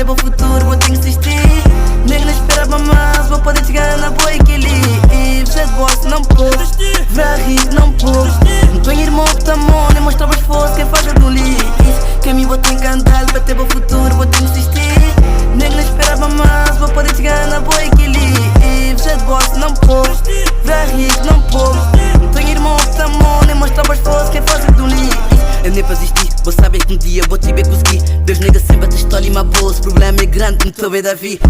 ter bom futuro, vou ter que insistir. Nego não esperava mais, vou poder chegar na boa equilíbrio. Você de boss não pôr, virar rico não pôr. Não tenho irmão que tá mão, nem mostrava esforço, quem faz do lixo. Quem me botou em cantar, para ter bom futuro, vou ter que insistir. Nego não esperava mais, vou poder chegar na boa equilíbrio. Você de boss não pôr, virar rico não pôr. Não tenho irmão que tá mão, nem mostrava esforço, quem faz do lixo. Eu nem para existir, vou saber que um dia vou te ver conseguir. Deus nega sempre a tua história e uma bolsa. O problema é grande, como tu vê Davi.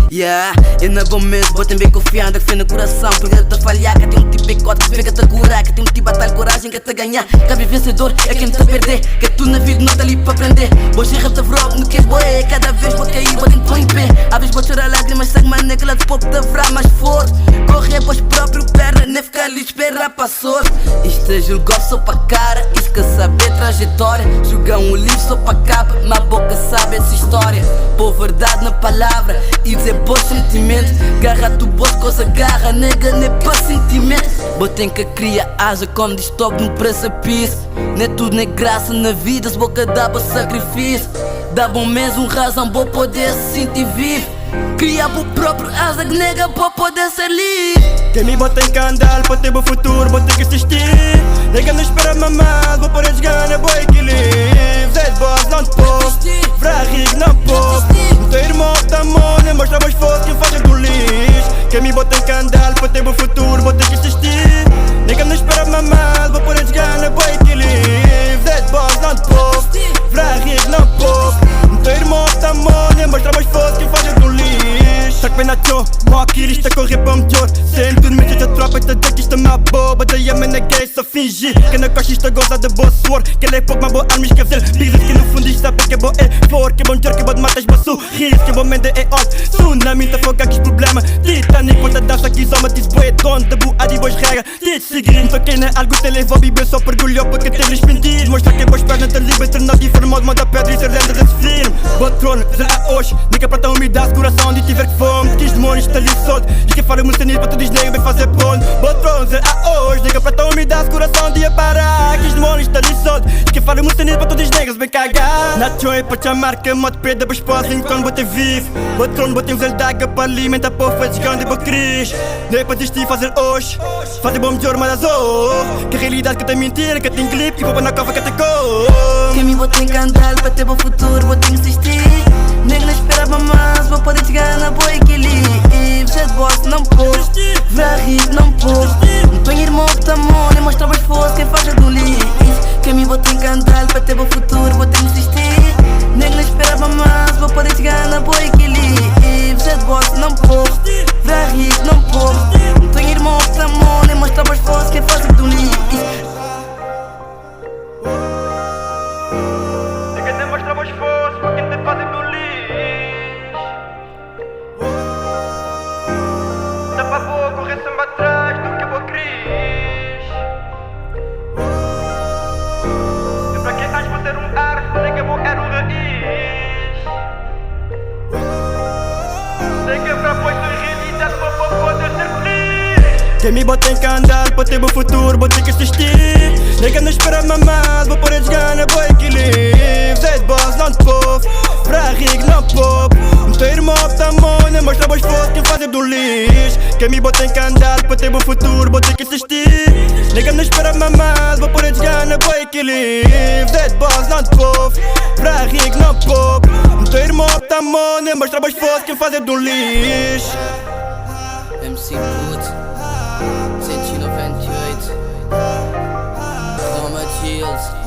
Eu não vou mesmo, vou ter bem confiando. Que fé no coração, porque eu te falhar. Que tem um tipo de cota que fica te curar. Que tem um tipo de batalha, coragem que te ganhar. Cabe vencedor, é quem te perder. Que tu na vida não tá ali para aprender. Hoje erra-te vrogo, não queres boé. Cada vez vou cair, vou tentar em pé. Às vezes vou chorar lágrimas, sangue, mas naquela de pouco te haverá mais forte. Correr para os próprios perna, nem ficar ali esperar para a sorte. Isto é julgar só para cara, isso que saber trajetória. Jogar um livro só para capa, na boca sabe essa história. Pôr verdade na palavra e dizer bom sentimento. Garra tu bolso, coisa garra, nega, nem para sentimento. Botem que cria asa como diz top no precipício. Nem tudo nem graça na vida, se boca dá para sacrifício. Dá bom mesmo razão, vou poder se sentir vivo. Cria o próprio asa que nega para poder ser livre. Quem me bota em candal para ter bom futuro, vou ter que assistir. Nega não espera mamado, vou poder jogar na boa equilíbrio. Zé de boss não te posso, virar rico não posso. O teu irmão tá mão, nem mostra os esforço, quem faz do lixo. Quem me bota em candal para ter bom futuro, vou ter que assistir. Nega não espera mamado, vou poder jogar na boa equilíbrio. Zé de boss não te posso, virar rico não posso. O teu irmão tá mão, nem mostra os esforço, quem faz do lixo. Chaque pena tchô, mó aqui, a correr para o melhor. Sem tudo, mas a tropa está a dizer que isto é uma boba. Daí a mena gay só fingir que na costa isto goza de boa suor. Que ele é pouco, mas boa arma esquecer. Dizes que no fundo isto sabe que é boa é flor. Que é bom dizer que é bom de matas baçu. Ris, que é bom mente é hot. Tsunami, tá foca que problema. Titanic, quanta dança que zoma. Diz boé dono, de boa de boas regras. Te seguir, só quem não é algo te levou a beber só pergulhou porque teve respendido. Mostra que é boas pernas, te livre, não te informou de modo a pedra e ser lenda desse filme. Bom trono, dizer a hoje. Nica para tão umidade, coração onde tiver que fome. Quis demônios, está ali solto. E quem fala muito nisso para tu diz nem bem fazer ponto. Bom trono, dizer a hoje. Nica para tão umidade, coração onde ia parar. Quis demônios, está ali solto. E quem fala muito nisso para tu diz negras bem cagar. Na tchoi para te amar que a moto pede a esposa enquanto botei vivo. Bom trono, botei um zeldaga para alimentar para o feito gigante e para cris. Nem para desistir fazer hoje. Fazer bom melhor, mas que a realidade que tem mentira, que tem clipe e vou na cova que tem cor. Quem me botou em cantar para ter bom futuro, vou ter que insistir. Nego não esperava mais, vou poder chegar na boa equilíbrio. Você de boss não pôr, virar rico não pôr. Não tenho irmão que tá mão, nem mostrava esforço, quem faz do lixo. Quem me botou em cantar para ter bom futuro, vou ter que insistir. Nego não esperava mais, vou poder chegar na boa equilíbrio. Você de boss não pôr, virar rico não pôr. Não tenho irmão que tá mão, nem mostrava esforço, quem faz do lixo. Nega nem mostrava esforço, para quem te fazem do lixo. Dá para boa correr sempre atrás do que boa cris. E para quem acha ser um arte, nega vou era um raiz. Nega para pois tua realidade para poder ser feliz. Quem me bota em candal para ter bom futuro, vou ter que assistir. Nega não espera mamado, vou poder jogar na boa equilíbrio. Zé de boss não te povo, pra rico não povo. O teu irmão tá mão, nem mostra bons esforço, quem faz do lixo. Quem me bota em candal para ter bom futuro, vou ter que assistir. Nega não espera mamado, vou poder jogar na boa equilíbrio. Zé de boss não te povo, pra rico não povo. O teu irmão tá mão, nem mostra bons esforço, quem faz do lixo. MC Put 198 Roma Chills.